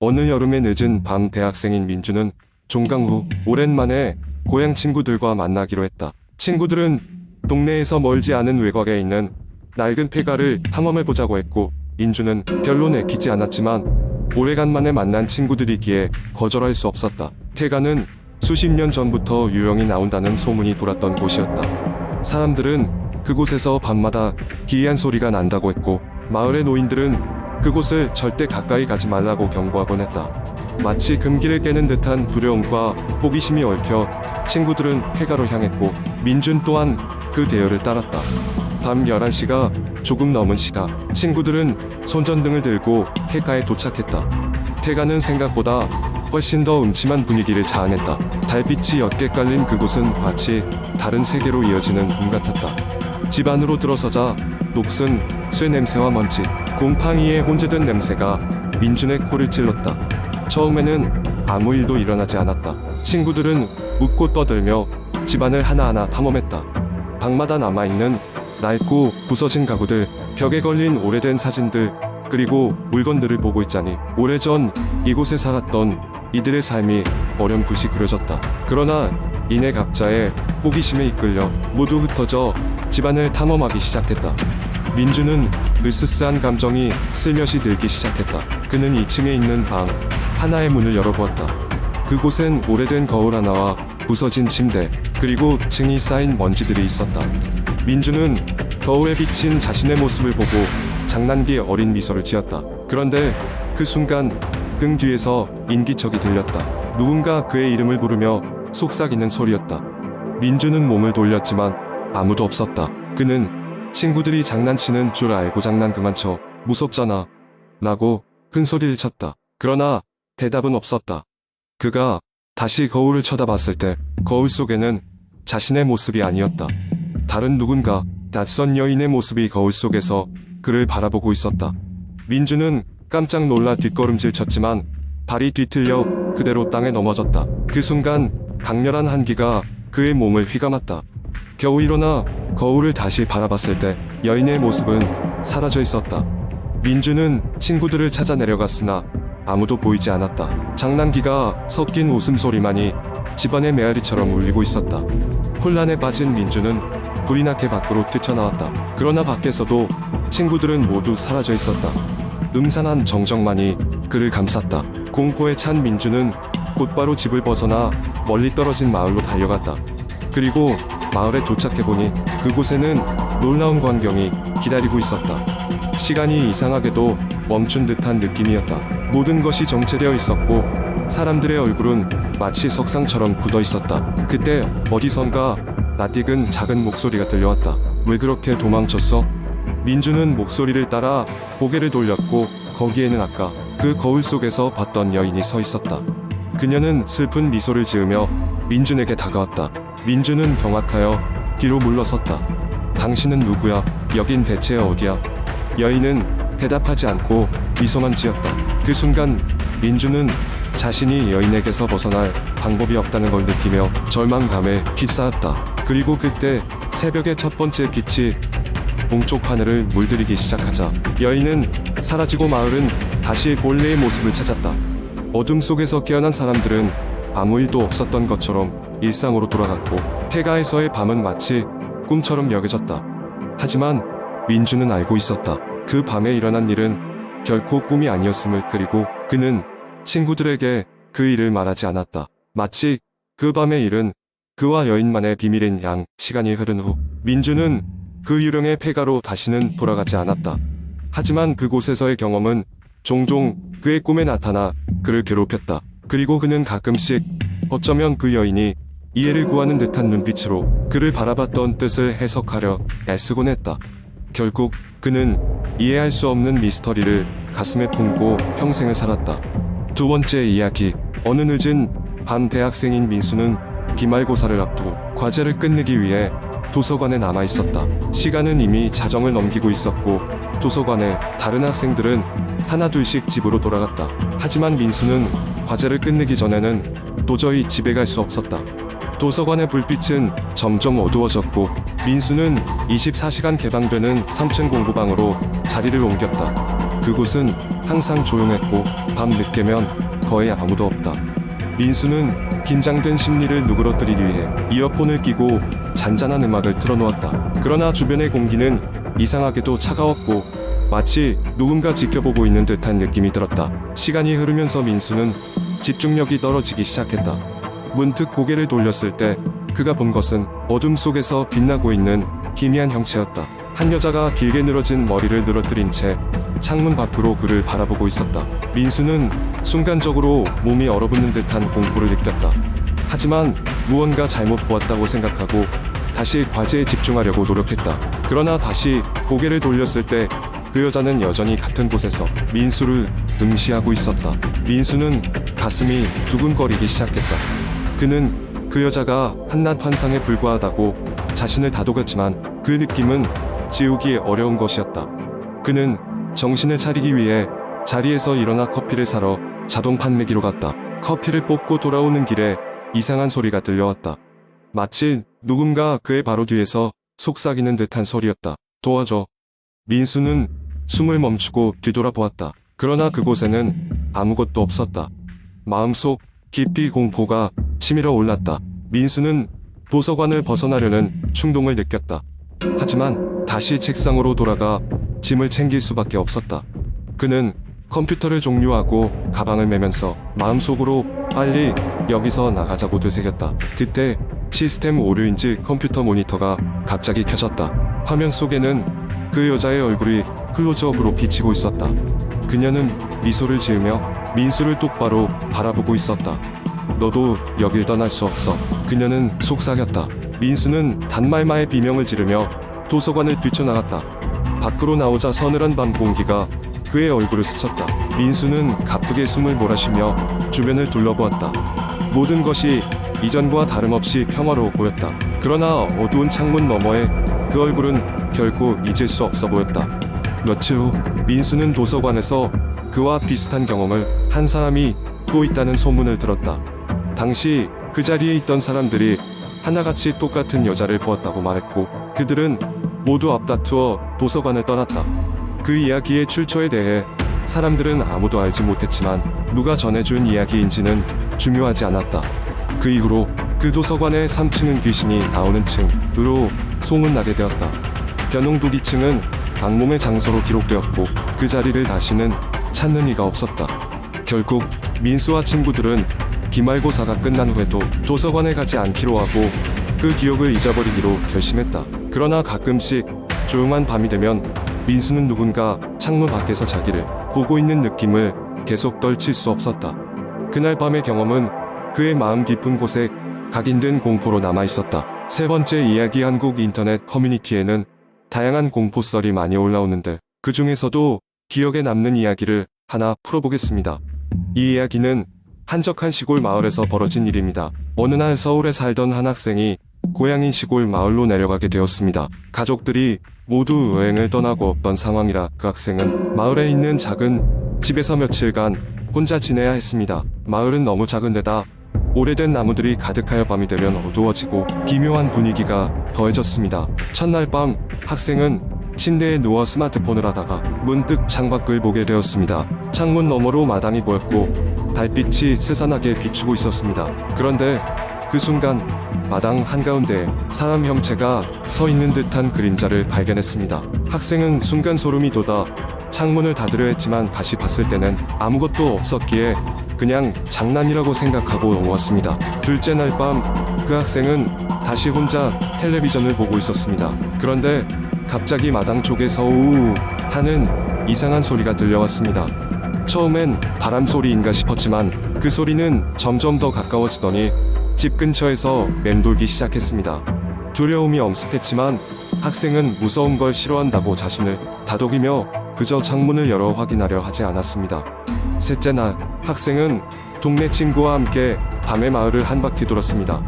어느 여름의 늦은 밤 대학생인 민주는 종강 후 오랜만에 고향 친구들과 만나기로 했다. 친구들은 동네에서 멀지 않은 외곽에 있는 낡은 폐가를 탐험해보자고 했고 민주는 별로 내키지 않았지만 오래간만에 만난 친구들이기에 거절할 수 없었다. 폐가는 수십 년 전부터 유령이 나온다는 소문이 돌았던 곳이었다. 사람들은 그곳에서 밤마다 기이한 소리가 난다고 했고 마을의 노인들은 그곳을 절대 가까이 가지 말라고 경고하곤 했다. 마치 금기를 깨는 듯한 두려움과 호기심이 얽혀 친구들은 폐가로 향했고 민준 또한 그 대열을 따랐다. 밤 11시가 조금 넘은 시각 친구들은 손전등을 들고 폐가에 도착했다. 폐가는 생각보다 훨씬 더 음침한 분위기를 자아냈다. 달빛이 옅게 깔린 그곳은 마치 다른 세계로 이어지는 문 같았다. 집 안으로 들어서자 녹슨 쇠 냄새와 먼지, 곰팡이에 혼재된 냄새가 민준의 코를 찔렀다. 처음에는 아무 일도 일어나지 않았다. 친구들은 웃고 떠들며 집안을 하나하나 탐험했다. 방마다 남아있는 낡고 부서진 가구들, 벽에 걸린 오래된 사진들, 그리고 물건들을 보고 있자니 오래전 이곳에 살았던 이들의 삶이 어렴풋이 그려졌다. 그러나 이내 각자의 호기심에 이끌려 모두 흩어져 집안을 탐험하기 시작했다. 민주는 으스스한 감정이 슬며시 들기 시작했다. 그는 2층에 있는 방 하나의 문을 열어보았다. 그곳엔 오래된 거울 하나와 부서진 침대, 그리고 층이 쌓인 먼지들이 있었다. 민주는 거울에 비친 자신의 모습을 보고 장난기 어린 미소를 지었다. 그런데 그 순간 등 뒤에서 인기척이 들렸다. 누군가 그의 이름을 부르며 속삭이는 소리였다. 민주는 몸을 돌렸지만 아무도 없었다. 그는 친구들이 장난치는 줄 알고 장난 그만 쳐. 무섭잖아. 라고 큰 소리를 쳤다. 그러나 대답은 없었다. 그가 다시 거울을 쳐다봤을 때 거울 속에는 자신의 모습이 아니었다. 다른 누군가, 낯선 여인의 모습이 거울 속에서 그를 바라보고 있었다. 민주는 깜짝 놀라 뒷걸음질 쳤지만 발이 뒤틀려 그대로 땅에 넘어졌다. 그 순간 강렬한 한기가 그의 몸을 휘감았다. 겨우 일어나 거울을 다시 바라봤을 때 여인의 모습은 사라져 있었다. 민주는 친구들을 찾아 내려갔으나 아무도 보이지 않았다. 장난기가 섞인 웃음소리만이 집안의 메아리처럼 울리고 있었다. 혼란에 빠진 민주는 불이 나게 밖으로 뛰쳐나왔다. 그러나 밖에서도 친구들은 모두 사라져 있었다. 음산한 정적만이 그를 감쌌다. 공포에 찬 민주는 곧바로 집을 벗어나 멀리 떨어진 마을로 달려갔다. 그리고 마을에 도착해보니 그곳에는 놀라운 광경이 기다리고 있었다. 시간이 이상하게도 멈춘 듯한 느낌이었다. 모든 것이 정체되어 있었고 사람들의 얼굴은 마치 석상처럼 굳어 있었다. 그때 어디선가 낯익은 작은 목소리가 들려왔다. 왜 그렇게 도망쳤어? 민주는 목소리를 따라 고개를 돌렸고 거기에는 아까 그 거울 속에서 봤던 여인이 서 있었다. 그녀는 슬픈 미소를 지으며 민준에게 다가왔다. 민주는 경악하여 뒤로 물러섰다. 당신은 누구야? 여긴 대체 어디야? 여인은 대답하지 않고 미소만 지었다. 그 순간 민주는 자신이 여인에게서 벗어날 방법이 없다는 걸 느끼며 절망감에 휩싸였다. 그리고 그때 새벽의 첫 번째 빛이 동쪽 하늘을 물들이기 시작하자 여인은 사라지고 마을은 다시 본래의 모습을 찾았다. 어둠 속에서 깨어난 사람들은 아무 일도 없었던 것처럼 일상으로 돌아갔고 폐가에서의 밤은 마치 꿈처럼 여겨졌다. 하지만 민주는 알고 있었다. 그 밤에 일어난 일은 결코 꿈이 아니었음을. 그리고 그는 친구들에게 그 일을 말하지 않았다. 마치 그 밤의 일은 그와 여인만의 비밀인 양. 시간이 흐른 후 민주는 그 유령의 폐가로 다시는 돌아가지 않았다. 하지만 그곳에서의 경험은 종종 그의 꿈에 나타나 그를 괴롭혔다. 그리고 그는 가끔씩 어쩌면 그 여인이 이해를 구하는 듯한 눈빛으로 그를 바라봤던 뜻을 해석하려 애쓰곤 했다. 결국 그는 이해할 수 없는 미스터리를 가슴에 품고 평생을 살았다. 두 번째 이야기. 어느 늦은 밤 대학생인 민수는 기말고사를 앞두고 과제를 끝내기 위해 도서관에 남아 있었다. 시간은 이미 자정을 넘기고 있었고 도서관에 다른 학생들은 하나둘씩 집으로 돌아갔다. 하지만 민수는 과제를 끝내기 전에는 도저히 집에 갈 수 없었다. 도서관의 불빛은 점점 어두워졌고 민수는 24시간 개방되는 3층 공부방으로 자리를 옮겼다. 그곳은 항상 조용했고 밤 늦게면 거의 아무도 없다. 민수는 긴장된 심리를 누그러뜨리기 위해 이어폰을 끼고 잔잔한 음악을 틀어놓았다. 그러나 주변의 공기는 이상하게도 차가웠고 마치 누군가 지켜보고 있는 듯한 느낌이 들었다. 시간이 흐르면서 민수는 집중력이 떨어지기 시작했다. 문득 고개를 돌렸을 때 그가 본 것은 어둠 속에서 빛나고 있는 희미한 형체였다. 한 여자가 길게 늘어진 머리를 늘어뜨린 채 창문 밖으로 그를 바라보고 있었다. 민수는 순간적으로 몸이 얼어붙는 듯한 공포를 느꼈다. 하지만 무언가 잘못 보았다고 생각하고 다시 과제에 집중하려고 노력했다. 그러나 다시 고개를 돌렸을 때 그 여자는 여전히 같은 곳에서 민수를 응시하고 있었다. 민수는 가슴이 두근거리기 시작했다. 그는 그 여자가 한낱 환상에 불과하다고 자신을 다독였지만 그 느낌은 지우기 어려운 것이었다. 그는 정신을 차리기 위해 자리에서 일어나 커피를 사러 자동 판매기로 갔다. 커피를 뽑고 돌아오는 길에 이상한 소리가 들려왔다. 마치 누군가 그의 바로 뒤에서 속삭이는 듯한 소리였다. 도와줘. 민수는 숨을 멈추고 뒤돌아보았다. 그러나 그곳에는 아무것도 없었다. 마음속 깊이 공포가 치밀어 올랐다. 민수는 도서관을 벗어나려는 충동을 느꼈다. 하지만 다시 책상으로 돌아가 짐을 챙길 수밖에 없었다. 그는 컴퓨터를 종료하고 가방을 메면서 마음속으로 빨리 여기서 나가자고 되새겼다. 그때 시스템 오류인지 컴퓨터 모니터가 갑자기 켜졌다. 화면 속에는 그 여자의 얼굴이 클로즈업으로 비치고 있었다. 그녀는 미소를 지으며 민수를 똑바로 바라보고 있었다. 너도 여길 떠날 수 없어. 그녀는 속삭였다. 민수는 단말마의 비명을 지르며 도서관을 뛰쳐나갔다. 밖으로 나오자 서늘한 밤 공기가 그의 얼굴을 스쳤다. 민수는 가쁘게 숨을 몰아쉬며 주변을 둘러보았다. 모든 것이 이전과 다름없이 평화로워 보였다. 그러나 어두운 창문 너머에 그 얼굴은 결코 잊을 수 없어 보였다. 며칠 후 민수는 도서관에서 그와 비슷한 경험을 한 사람이 또 있다는 소문을 들었다. 당시 그 자리에 있던 사람들이 하나같이 똑같은 여자를 보았다고 말했고 그들은 모두 앞다투어 도서관을 떠났다. 그 이야기의 출처에 대해 사람들은 아무도 알지 못했지만 누가 전해준 이야기인지는 중요하지 않았다. 그 이후로 그 도서관의 3층은 귀신이 나오는 층으로 소문나게 되었다. 변홍도 2층은 악몽의 장소로 기록되었고 그 자리를 다시는 찾는 이가 없었다. 결국 민수와 친구들은 기말고사가 끝난 후에도 도서관에 가지 않기로 하고 그 기억을 잊어버리기로 결심했다. 그러나 가끔씩 조용한 밤이 되면 민수는 누군가 창문 밖에서 자기를 보고 있는 느낌을 계속 떨칠 수 없었다. 그날 밤의 경험은 그의 마음 깊은 곳에 각인된 공포로 남아있었다. 세 번째 이야기. 한국 인터넷 커뮤니티에는 다양한 공포썰이 많이 올라오는데 그 중에서도 기억에 남는 이야기를 하나 풀어보겠습니다. 이 이야기는 한적한 시골 마을에서 벌어진 일입니다. 어느 날 서울에 살던 한 학생이 고향인 시골 마을로 내려가게 되었습니다. 가족들이 모두 여행을 떠나고 없던 상황이라 그 학생은 마을에 있는 작은 집에서 며칠간 혼자 지내야 했습니다. 마을은 너무 작은 데다 오래된 나무들이 가득하여 밤이 되면 어두워지고 기묘한 분위기가 더해졌습니다. 첫날 밤 학생은 침대에 누워 스마트폰을 하다가 문득 창밖을 보게 되었습니다. 창문 너머로 마당이 보였고 달빛이 스산하게 비추고 있었습니다. 그런데 그 순간 마당 한가운데에 사람 형체가 서 있는 듯한 그림자를 발견했습니다. 학생은 순간 소름이 돋아 창문을 닫으려 했지만 다시 봤을 때는 아무것도 없었기에 그냥 장난이라고 생각하고 넘어왔습니다. 둘째 날 밤 그 학생은 다시 혼자 텔레비전을 보고 있었습니다. 그런데 갑자기 마당 쪽에서 우우 하는 이상한 소리가 들려왔습니다. 처음엔 바람 소리인가 싶었지만 그 소리는 점점 더 가까워지더니 집 근처에서 맴돌기 시작했습니다. 두려움이 엄습했지만 학생은 무서운 걸 싫어한다고 자신을 다독이며 그저 창문을 열어 확인하려 하지 않았습니다. 셋째 날 학생은 동네 친구와 함께 밤에 마을을 한 바퀴 돌았습니다.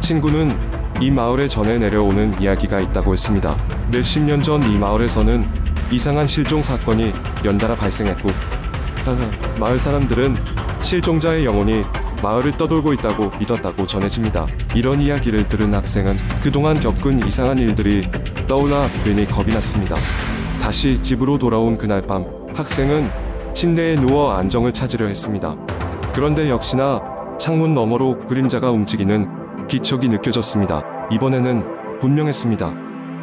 친구는 이 마을에 전해 내려오는 이야기가 있다고 했습니다. 몇십 년 전 이 마을에서는 이상한 실종 사건이 연달아 발생했고 마을 사람들은 실종자의 영혼이 마을을 떠돌고 있다고 믿었다고 전해집니다. 이런 이야기를 들은 학생은 그동안 겪은 이상한 일들이 떠올라 괜히 겁이 났습니다. 다시 집으로 돌아온 그날 밤 학생은 침대에 누워 안정을 찾으려 했습니다. 그런데 역시나 창문 너머로 그림자가 움직이는 기척이 느껴졌습니다. 이번에는 분명했습니다.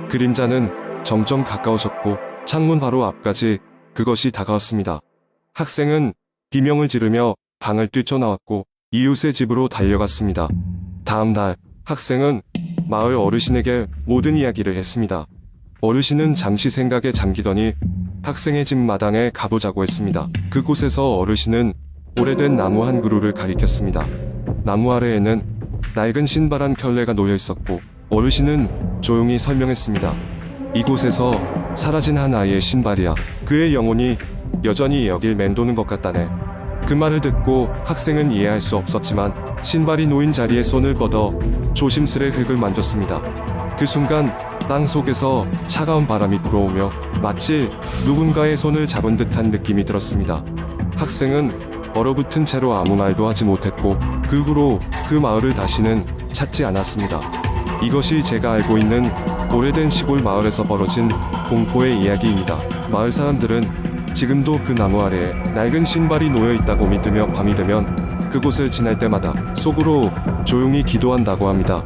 그림자는 점점 가까워졌고 창문 바로 앞까지 그것이 다가왔습니다. 학생은 비명을 지르며 방을 뛰쳐나왔고 이웃의 집으로 달려갔습니다. 다음 날 학생은 마을 어르신에게 모든 이야기를 했습니다. 어르신은 잠시 생각에 잠기더니 학생의 집 마당에 가보자고 했습니다. 그곳에서 어르신은 오래된 나무 한 그루를 가리켰습니다. 나무 아래에는 낡은 신발 한 켤레가 놓여 있었고 어르신은 조용히 설명했습니다. 이곳에서 사라진 한 아이의 신발이야. 그의 영혼이 여전히 여길 맴도는 것 같다네. 그 말을 듣고 학생은 이해할 수 없었지만 신발이 놓인 자리에 손을 뻗어 조심스레 흙을 만졌습니다. 그 순간 땅 속에서 차가운 바람이 불어오며 마치 누군가의 손을 잡은 듯한 느낌이 들었습니다. 학생은 얼어붙은 채로 아무 말도 하지 못했고 그 후로 그 마을을 다시는 찾지 않았습니다. 이것이 제가 알고 있는 오래된 시골 마을에서 벌어진 공포의 이야기입니다. 마을 사람들은 지금도 그 나무 아래에 낡은 신발이 놓여 있다고 믿으며 밤이 되면 그곳을 지날 때마다 속으로 조용히 기도한다고 합니다.